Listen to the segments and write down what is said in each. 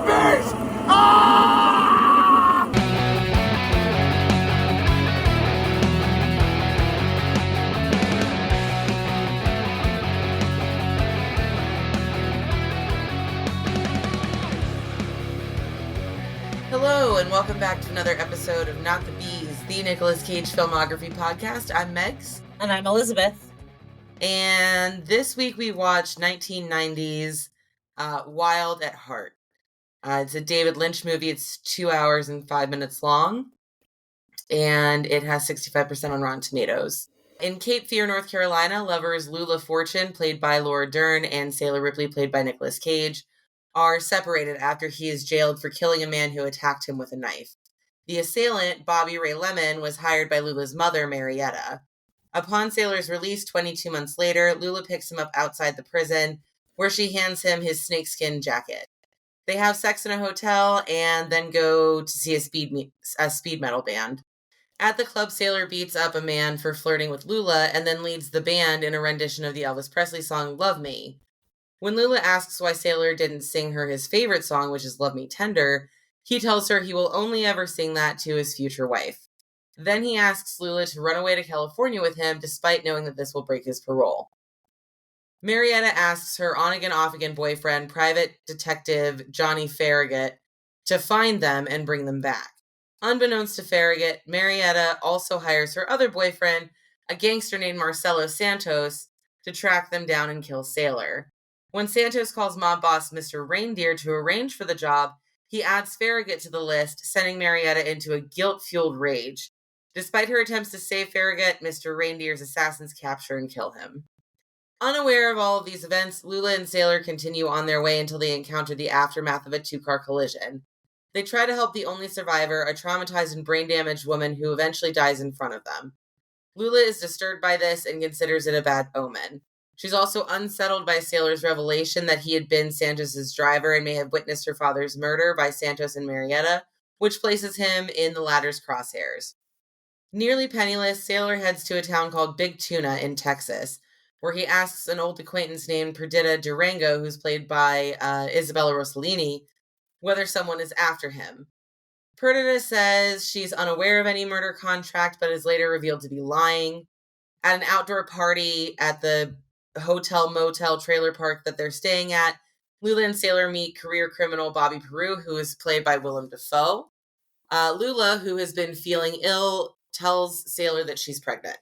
beast! Ah! Hello, and welcome back to another episode of Not the Bees, the Nicolas Cage Filmography Podcast. I'm Megs. And I'm Elizabeth. And this week we watched 1990's Wild at Heart. It's a David Lynch movie. It's 2 hours and 5 minutes long, and it has 65% on Rotten Tomatoes. In Cape Fear, North Carolina, lovers Lula Fortune, played by Laura Dern, and Sailor Ripley, played by Nicolas Cage, are separated after he is jailed for killing a man who attacked him with a knife. The assailant, Bobby Ray Lemon, was hired by Lula's mother, Marietta. Upon Sailor's release 22 months later, Lula picks him up outside the prison, where she hands him his snakeskin jacket. They have sex in a hotel and then go to see a speed metal band. At the club, Sailor beats up a man for flirting with Lula and then leads the band in a rendition of the Elvis Presley song Love Me. When Lula asks why Sailor didn't sing her his favorite song, which is Love Me Tender, he tells her he will only ever sing that to his future wife. Then he asks Lula to run away to California with him, despite knowing that this will break his parole. Marietta asks her on-again, off-again boyfriend, private detective Johnny Farragut, to find them and bring them back. Unbeknownst to Farragut, Marietta also hires her other boyfriend, a gangster named Marcelo Santos, to track them down and kill Sailor. When Santos calls mob boss Mr. Reindeer to arrange for the job, he adds Farragut to the list, sending Marietta into a guilt-fueled rage. Despite her attempts to save Farragut, Mr. Reindeer's assassins capture and kill him. Unaware of all of these events, Lula and Sailor continue on their way until they encounter the aftermath of a two-car collision. They try to help the only survivor, a traumatized and brain-damaged woman who eventually dies in front of them. Lula is disturbed by this and considers it a bad omen. She's also unsettled by Sailor's revelation that he had been Santos's driver and may have witnessed her father's murder by Santos and Marietta, which places him in the latter's crosshairs. Nearly penniless, Sailor heads to a town called Big Tuna in Texas, where he asks an old acquaintance named Perdita Durango, who's played by Isabella Rossellini, whether someone is after him. Perdita says she's unaware of any murder contract, but is later revealed to be lying. At an outdoor party at the hotel-motel trailer park that they're staying at, Lula and Sailor meet career criminal Bobby Peru, who is played by Willem Dafoe. Lula, who has been feeling ill, tells Sailor that she's pregnant.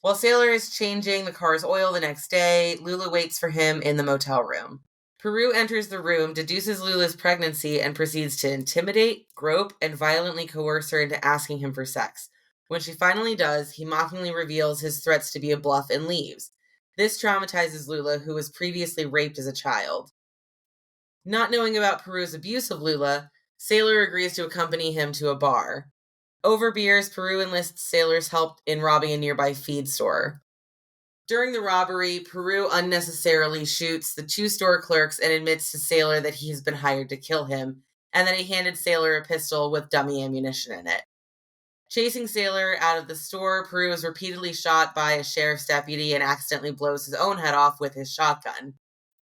While Sailor is changing the car's oil the next day, Lula waits for him in the motel room. Peru enters the room, deduces Lula's pregnancy, and proceeds to intimidate, grope, and violently coerce her into asking him for sex. When she finally does, he mockingly reveals his threats to be a bluff and leaves. This traumatizes Lula, who was previously raped as a child. Not knowing about Peru's abuse of Lula, Sailor agrees to accompany him to a bar. Over beers, Peru enlists Sailor's help in robbing a nearby feed store. During the robbery, Peru unnecessarily shoots the two store clerks and admits to Sailor that he has been hired to kill him, and that he handed Sailor a pistol with dummy ammunition in it. Chasing Sailor out of the store, Peru is repeatedly shot by a sheriff's deputy and accidentally blows his own head off with his shotgun.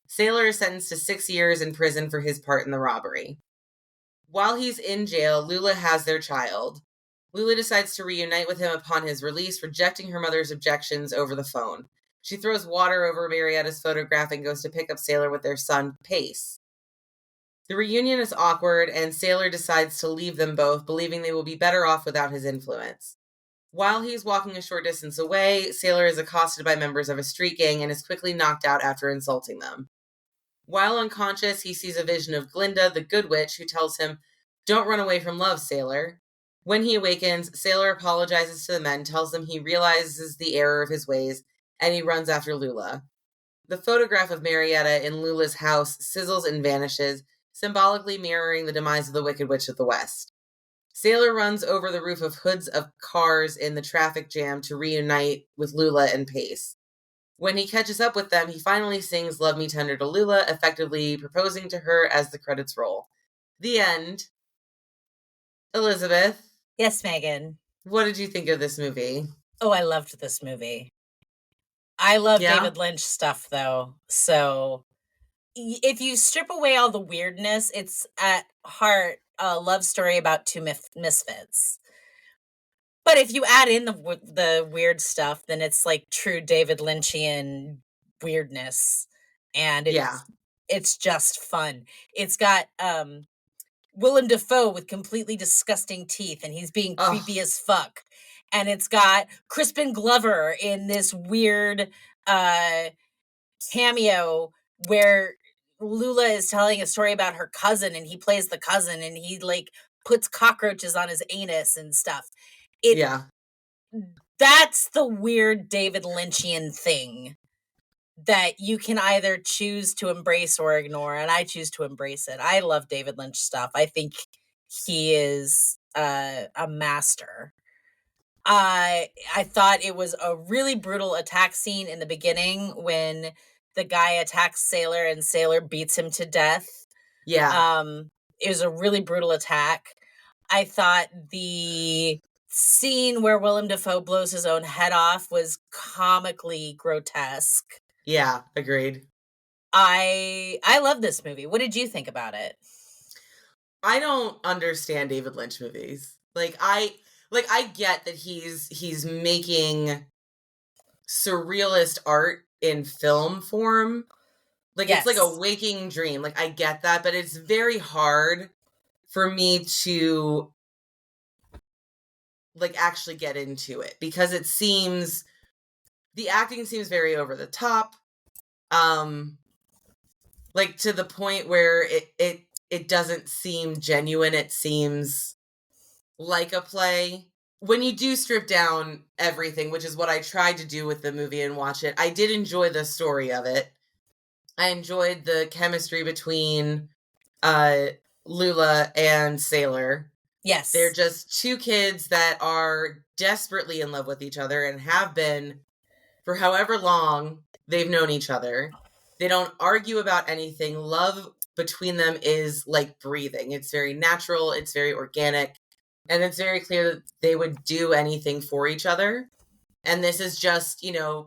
Sailor is sentenced to 6 years in prison for his part in the robbery. While he's in jail, Lula has their child. Lula decides to reunite with him upon his release, rejecting her mother's objections over the phone. She throws water over Marietta's photograph and goes to pick up Sailor with their son, Pace. The reunion is awkward, and Sailor decides to leave them both, believing they will be better off without his influence. While he's walking a short distance away, Sailor is accosted by members of a street gang and is quickly knocked out after insulting them. While unconscious, he sees a vision of Glinda, the Good Witch, who tells him, "Don't run away from love, Sailor." When he awakens, Sailor apologizes to the men, tells them he realizes the error of his ways, and he runs after Lula. The photograph of Marietta in Lula's house sizzles and vanishes, symbolically mirroring the demise of the Wicked Witch of the West. Sailor runs over the roof of hoods of cars in the traffic jam to reunite with Lula and Pace. When he catches up with them, he finally sings Love Me Tender to Lula, effectively proposing to her as the credits roll. The end. Elizabeth. Yes, Megan. What did you think of this movie? Oh, I loved this movie. I love David Lynch stuff, though. So if you strip away all the weirdness, it's at heart a love story about two misfits. But if you add in the weird stuff, then it's like true David Lynchian weirdness, and Yeah. it's just fun. It's got Willem Dafoe with completely disgusting teeth, and he's being creepy Oh, as fuck. And it's got Crispin Glover in this weird uh cameo where Lula is telling a story about her cousin, and he plays the cousin, and he like puts cockroaches on his anus and stuff. It yeah. That's the weird David Lynchian thing that you can either choose to embrace or ignore, and I choose to embrace it. I love David Lynch stuff. I think he is a master. I thought it was a really brutal attack scene in the beginning when the guy attacks Sailor and Sailor beats him to death. Yeah. It was a really brutal attack. I thought the scene where Willem Dafoe blows his own head off was comically grotesque. Yeah. Agreed. I love this movie. What did you think about it? I don't understand David Lynch movies. I get that he's making surrealist art in film form. Like, it's like a Yes. waking dream. Like, I get that, but it's very hard for me to like actually get into it because the acting seems very over the top. Like, to the point where it doesn't seem genuine. It seems like a play. When you do strip down everything, which is what I tried to do with the movie and watch it, I did enjoy the story of it. I enjoyed the chemistry between uh Lula and Sailor. They're Yes. just two kids that are desperately in love with each other and have been for however long they've known each other. They don't argue about anything. Love between them is like breathing. It's very natural, it's very organic, and it's very clear that they would do anything for each other. And this is just,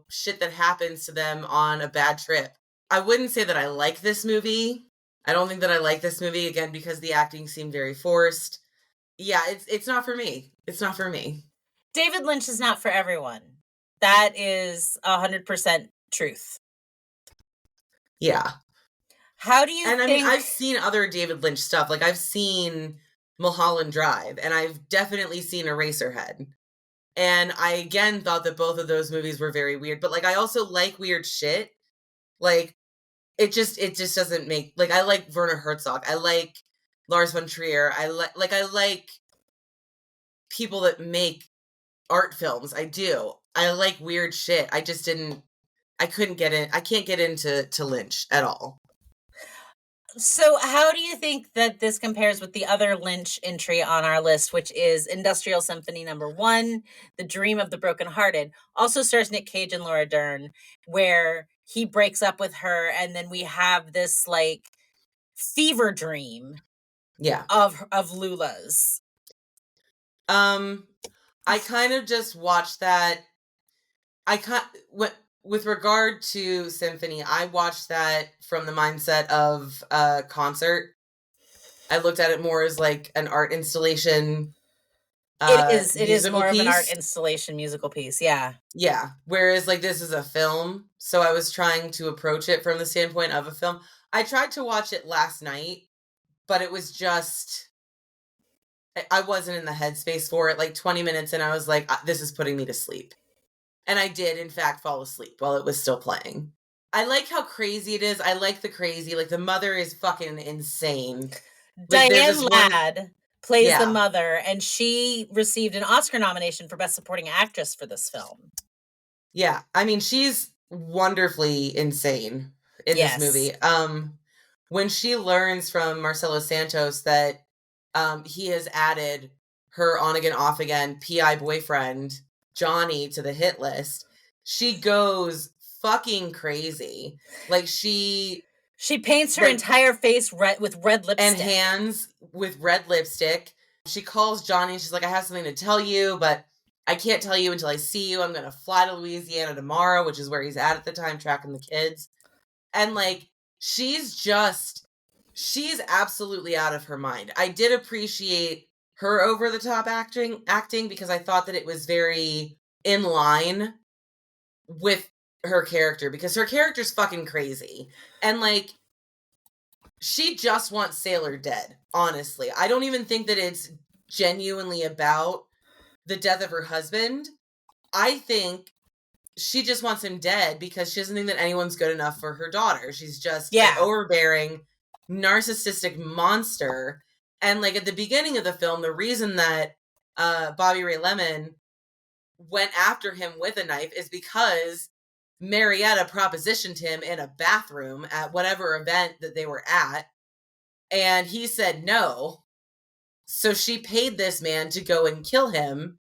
shit that happens to them on a bad trip. I wouldn't say that I like this movie. I don't think that I like this movie, again, because the acting seemed very forced. Yeah, it's not for me. It's not for me. David Lynch is not for everyone. That is 100% truth. Yeah. How do you And I mean, think I've seen other David Lynch stuff. Like, I've seen Mulholland Drive, and I've definitely seen Eraserhead. And I again thought that both of those movies were very weird, but like I also like weird shit. Like, it just doesn't make, like, I like Werner Herzog. I like Lars von Trier. I like people that make art films. I do. I like weird shit. I couldn't get in. I can't get into Lynch at all. So, how do you think that this compares with the other Lynch entry on our list, which is Industrial Symphony #1, The Dream of the Brokenhearted? Also stars Nick Cage and Laura Dern, where he breaks up with her, and then we have this like fever dream Yeah. of Lula's. I kind of just watched that. I can't. With regard to Symphony, I watched that from the mindset of a concert. I looked at it more as like an art installation, It is musical more of an art piece. installation musical piece, yeah. Yeah. Whereas like this is a film, so I was trying to approach it from the standpoint of a film. I tried to watch it last night, but it was just I wasn't in the headspace for it. Like 20 minutes and I was like, this is putting me to sleep. And I did, in fact, fall asleep while it was still playing. I like how crazy it is. I like the crazy. Like, the mother is fucking insane. Like, there's Diane this one. Ladd plays the Yeah. mother, and she received an Oscar nomination for Best Supporting Actress for this film. Yeah. I mean, she's wonderfully insane in this Yes. movie. When she learns from Marcelo Santos that he has added her on again, off again PI boyfriend, Johnny, to the hit list, she goes fucking crazy. Like, She paints her like, entire face red with red lipstick. and hands with red lipstick. She calls Johnny. She's like, I have something to tell you, but I can't tell you until I see you. I'm going to fly to Louisiana tomorrow, which is where he's at the time, tracking the kids. And like, she's absolutely out of her mind. I did appreciate her over the top acting because I thought that it was very in line with her character, because her character's fucking crazy. And like, she just wants Sailor dead, honestly. I don't even think that it's genuinely about the death of her husband. I think she just wants him dead because she doesn't think that anyone's good enough for her daughter. She's just an overbearing, narcissistic monster. And like, at the beginning of the film, the reason that Bobby Ray Lemon went after him with a knife is because Marietta propositioned him in a bathroom at whatever event that they were at, and he said no. So she paid this man to go and kill him.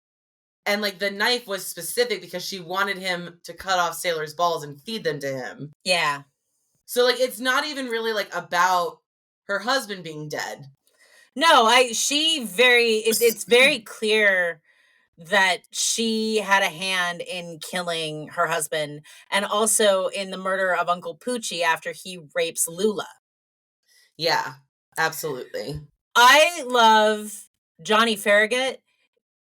And like, the knife was specific because she wanted him to cut off Sailor's balls and feed them to him. Yeah. So like, it's not even really like about her husband being dead. No, it's very clear that she had a hand in killing her husband and also in the murder of Uncle Poochie after he rapes Lula. Yeah, absolutely. I love Johnny Farragut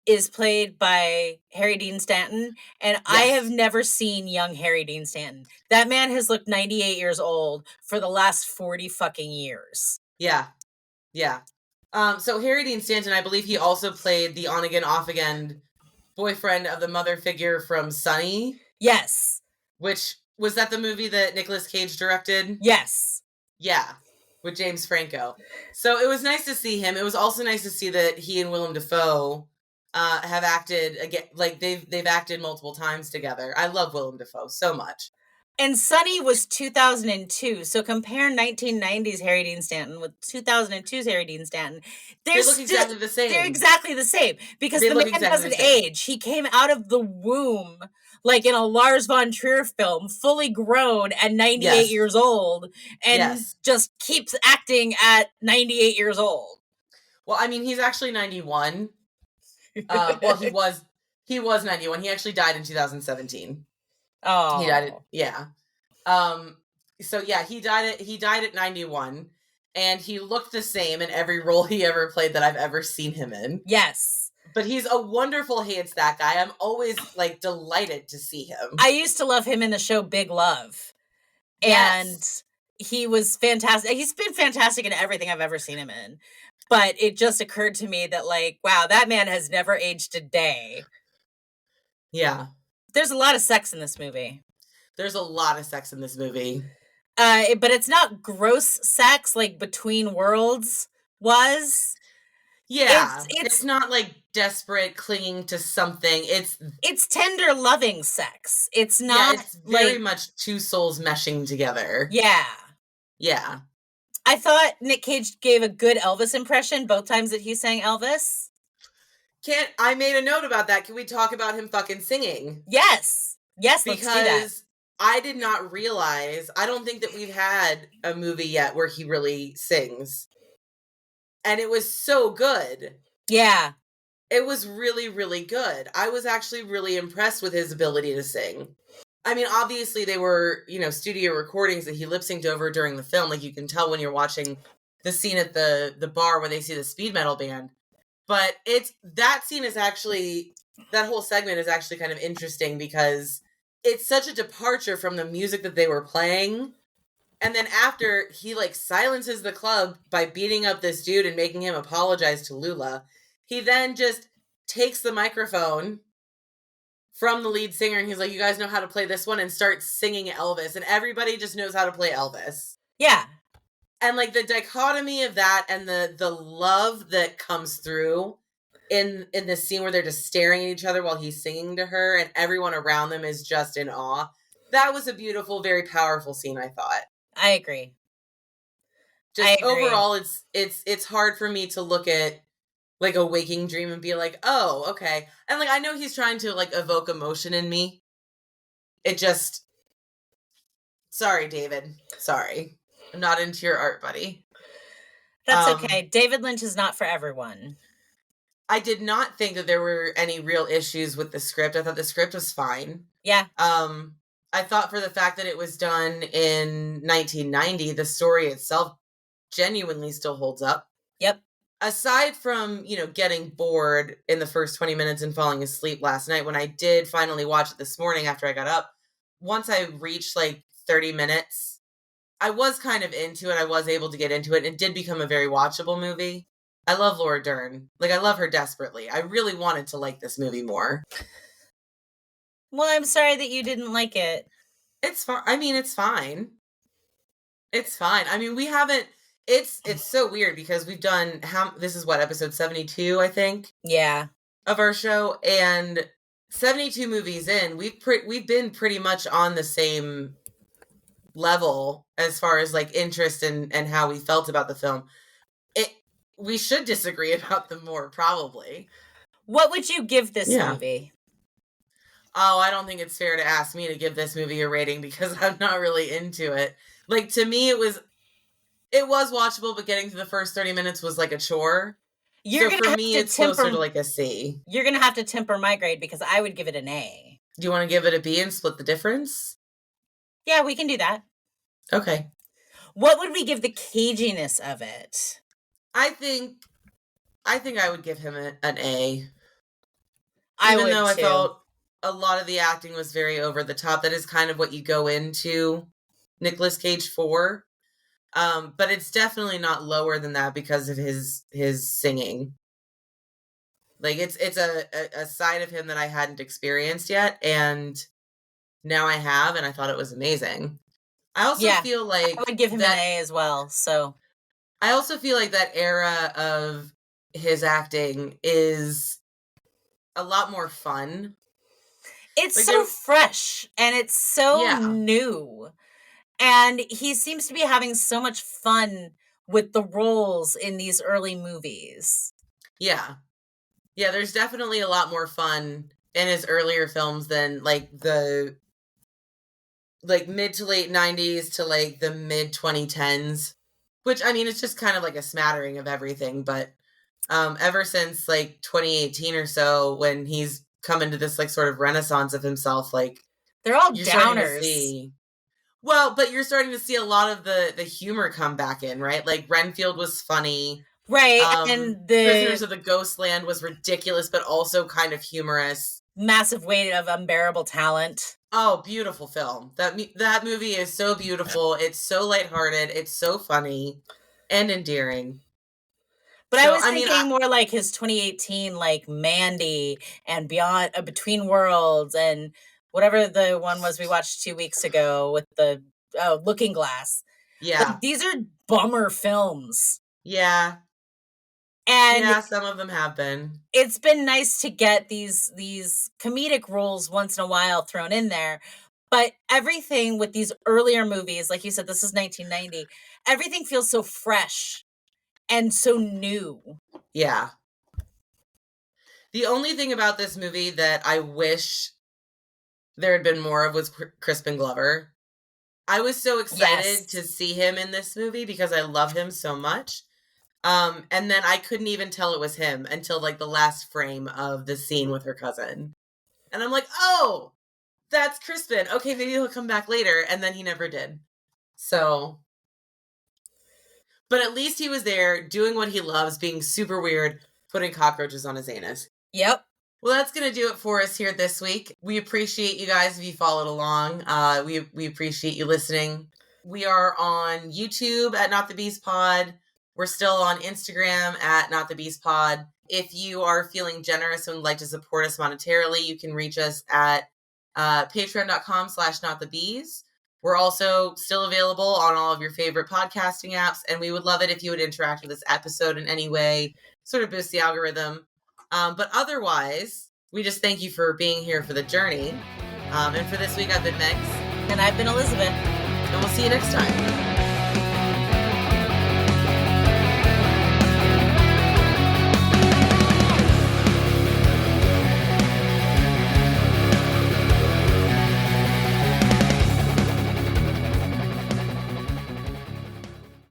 is played by Harry Dean Stanton, and yes. I have never seen young Harry Dean Stanton. That man has looked 98 years old for the last 40 fucking years. Yeah. Yeah. So Harry Dean Stanton, I believe he also played the on-again, off-again boyfriend of the mother figure from Sunny. Yes. Which, was that the movie that Nicolas Cage directed? Yes. Yeah, with James Franco. So it was nice to see him. It was also nice to see that he and Willem Dafoe have acted again. Like, they've acted multiple times together. I love Willem Dafoe so much. And Sunny was 2002, so compare 1990s Harry Dean Stanton with 2002's Harry Dean Stanton. They look exactly the same. They're exactly the same, because the man doesn't age. He came out of the womb, like in a Lars von Trier film, fully grown at 98 years old, and just keeps acting at 98 years old. Well, I mean, he's actually 91. Well, he was 91. He actually died in 2017. Oh, he died. So yeah, he died at 91, and he looked the same in every role he ever played that I've ever seen him in. Yes. But he's a wonderful Hates That Guy. I'm always like delighted to see him. I used to love him in the show Big Love. And he was fantastic. He's been fantastic in everything I've ever seen him in. But it just occurred to me that, like, wow, that man has never aged a day. Yeah. There's a lot of sex in this movie. There's a lot of sex in this movie. But it's not gross sex like Between Worlds was. Yeah. It's not like desperate clinging to something. It's tender, loving sex. It's not. Yeah, it's very much two souls meshing together. Yeah. Yeah. I thought Nick Cage gave a good Elvis impression both times that he sang Elvis. I made a note about that. Can we talk about him fucking singing? Yes. Yes, let's do that. Because I did not realize, I don't think that we've had a movie yet where he really sings. And it was so good. Yeah. It was really, really good. I was actually really impressed with his ability to sing. I mean, obviously they were, studio recordings that he lip-synced over during the film. Like, you can tell when you're watching the scene at the bar where they see the speed metal band. But that scene is actually, that whole segment is actually kind of interesting because it's such a departure from the music that they were playing. And then after, he silences the club by beating up this dude and making him apologize to Lula. He then just takes the microphone from the lead singer and he's like, you guys know how to play this one, and starts singing Elvis. And everybody just knows how to play Elvis. Yeah. And the dichotomy of that and the love that comes through in the scene where they're just staring at each other while he's singing to her and everyone around them is just in awe. That was a beautiful, very powerful scene, I thought. I agree. Overall, it's hard for me to look at a waking dream and be like, oh, okay. And I know he's trying to evoke emotion in me. It just, sorry, David. Sorry. I'm not into your art, buddy. That's okay. David Lynch is not for everyone. I did not think that there were any real issues with the script. I thought the script was fine. Yeah. I I thought for the fact that it was done in 1990, the story itself genuinely still holds up. Yep. Aside from, getting bored in the first 20 minutes and falling asleep last night, when I did finally watch it this morning after I got up, once I reached like 30 minutes, I was kind of into it. I was able to get into it. It did become a very watchable movie. I love Laura Dern. Like, I love her desperately. I really wanted to like this movie more. Well, I'm sorry that you didn't like it. It's fine. I mean, it's fine. It's fine. I mean, we haven't... It's so weird because we've done... This is what, episode 72, I think? Yeah. Of our show. And 72 movies in, we've been pretty much on the same level as far as, like, interest and how we felt about the film. We should disagree about them more, probably. What would you give this movie? Oh, I don't think it's fair to ask me to give this movie a rating because I'm not really into it. Like, to me, it was watchable, but getting to the first 30 minutes was like a chore. So for me, it's closer to like a C. You're going to have to temper my grade because I would give it an A. Do you want to give it a B and split the difference? Yeah, we can do that. Okay. What would we give the caginess of it? I think I would give him an A. Even though I felt a lot of the acting was very over the top. That is kind of what you go into Nicolas Cage for. But it's definitely not lower than that because of his singing. Like, it's a side of him that I hadn't experienced yet, and now I have, and I thought it was amazing. I also feel like I would give him an A as well. So I also feel like that era of his acting is a lot more fun. It's like, so fresh and it's so new. And he seems to be having so much fun with the roles in these early movies. Yeah. Yeah, there's definitely a lot more fun in his earlier films than like the mid to late 90s to like the mid 2010s. Which, I mean, it's just kind of like a smattering of everything. But ever since like 2018 or so, when he's come into this like sort of renaissance of himself, like... They're all downers. Well, but you're starting to see a lot of the humor come back in, right? Like, Renfield was funny. Right, and the... Prisoners of the Ghostland was ridiculous, but also kind of humorous. Massive weight of unbearable talent. Oh, beautiful film. That movie is so beautiful. It's so lighthearted. It's so funny and endearing. But so, I was thinking more like his 2018, like Mandy and Beyond, Between Worlds, and whatever the one was we watched 2 weeks ago with the Looking Glass. Yeah. Like, these are bummer films. Yeah. And yeah, some of them have been. It's been nice to get these comedic roles once in a while thrown in there. But everything with these earlier movies, like you said, this is 1990, everything feels so fresh and so new. Yeah. The only thing about this movie that I wish there had been more of was Crispin Glover. I was so excited to see him in this movie because I love him so much. And then I couldn't even tell it was him until like the last frame of the scene with her cousin. And I'm like, oh, that's Crispin. Okay, maybe he'll come back later. And then he never did. So, but at least he was there doing what he loves, being super weird, putting cockroaches on his anus. Yep. Well, that's going to do it for us here this week. We appreciate you guys if you followed along. We appreciate you listening. We are on YouTube at Not the Beast Pod. We're still on Instagram at Not the Beast Pod. If you are feeling generous and would like to support us monetarily, you can reach us at patreon.com/notthebees. We're also still available on all of your favorite podcasting apps, and we would love it if you would interact with this episode in any way, sort of boost the algorithm. But otherwise, we just thank you for being here for the journey. And for this week, I've been Megs. And I've been Elizabeth. And we'll see you next time.